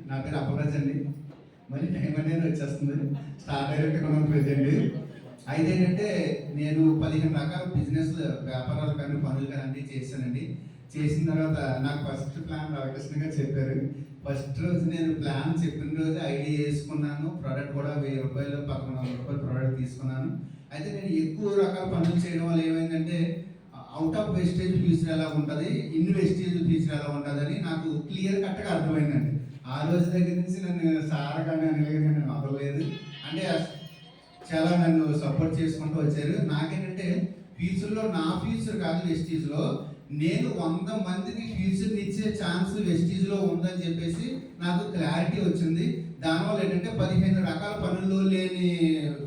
నా పేరు అప్పరాజ్ అండి. మరి టైం అనేది వచ్చేస్తుంది, స్టార్ట్ అయ్యేట్టుగా ఉన్నాం ప్రెజెంట్. అయితే ఏంటంటే నేను 15 రకాల బిజినెస్ వ్యాపారాలు కానీ పనులు కానీ అన్నీ చేశానండి. చేసిన తర్వాత నాకు ఫస్ట్ ప్లాన్ రామకృష్ణ గారు చెప్పారు. ఫస్ట్ రోజు నేను ప్లాన్ చెప్పిన రోజు ఐడియా వేసుకున్నాను. ప్రోడక్ట్ కూడా 1000 రూపాయలు 1100 రూపాయలు ప్రోడక్ట్ తీసుకున్నాను. అయితే నేను ఎక్కువ రకాల పనులు చేయడం వల్ల ఏమైందంటే అవుట్ ఆఫ్ వేస్టేజ్ ఫ్యూచర్ ఎలా ఉంటుంది, ఇన్ వేస్టేజ్ ఫ్యూచర్ ఎలా ఉంటుంది అని నాకు క్లియర్ కట్గా అర్థమైందండి. ఆ రోజు దగ్గర నుంచి నన్ను సార్ కానీ అనిల్ కానీ నన్ను వదలలేదు. అంటే చాలా నన్ను సపోర్ట్ చేసుకుంటూ వచ్చారు. నాకేంటంటే ఫ్యూచర్లో నా ఫ్యూచర్ కాదు వెస్టీజ్లో, నేను 100 మందికి ఫ్యూచర్ని ఇచ్చే ఛాన్స్ వెస్టీజ్లో ఉందని చెప్పేసి నాకు క్లారిటీ వచ్చింది. దానివల్ల ఏంటంటే 15 రకాల పనుల్లో లేని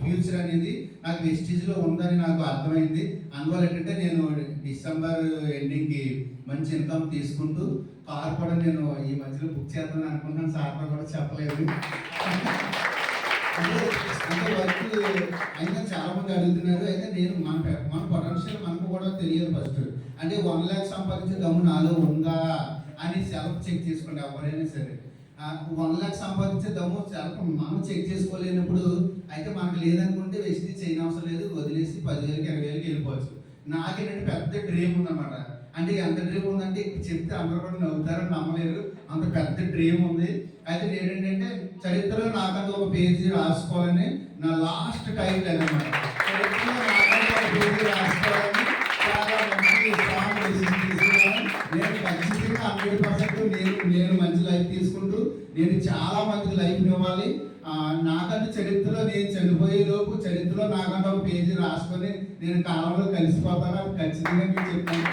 ఫ్యూచర్ అనేది నాకు వెస్టీజ్లో ఉందని నాకు అర్థమైంది. అందువల్ల ఏంటంటే నేను డిసెంబర్ ఎండింగ్కి మంచి ఇన్కమ్ తీసుకుంటూ కార్ కూడా నేను ఈ మధ్యలో బుక్ చేద్దామని అనుకుంటున్నాను. సార్తో కూడా చెప్పలేదు. అంటే వర్క్ అయినా చాలా మంది అడుగుతున్నారు. అయితే నేను మన పొటెన్షియల్ మనకు కూడా తెలియదు. ఫస్ట్ అంటే 1 lakh సంపాదించే దమ్ము నాలో ఉందా అని సెల్ఫ్ చెక్ చేసుకోండి ఎవరైనా సరే. 1 lakh సంపాదించే దమ్ము సెల్ఫ్ మనం చెక్ చేసుకోలేనప్పుడు అయితే మనకు లేదనుకుంటే వెస్టీ చేయని అవసరం లేదు, వదిలేసి 10,000కి 20,000కి వెళ్ళిపోవచ్చు. నాకేంటంటే పెద్ద డ్రీమ్ ఉందన్నమాట. అంటే ఎంత డ్రీమ్ ఉందంటే చెప్తే అందరూ కూడా నవ్వుతారని నమ్మలేరు, అంత పెద్ద డ్రీమ్ ఉంది. అయితే నేనేంటంటే చరిత్రలో నాకంటూ ఒక పేజీ రాసుకోవాలని నా లాస్ట్ టైటిల్ అనమాట. చరిత్రలో నాకంటూ ఒక పేజీ రాసుకోవాలని చాలా మంచి స్ట్రాంగ్ డెసిషన్ తీసుకున్నాను. నేను ఖచ్చితంగా 100% నేను మంచి లైఫ్ తీసుకుంటూ నేను చాలా మందికి లైఫ్ ఇవ్వాలి. నాకంటూ చరిత్రలో నేను చనిపోయే లోపు చరిత్రలో నాకంటూ ఒక పేజీ రాసుకొని నేను కాలంలో కలిసిపోతాను. ఖచ్చితంగా మీకు చెప్తాను.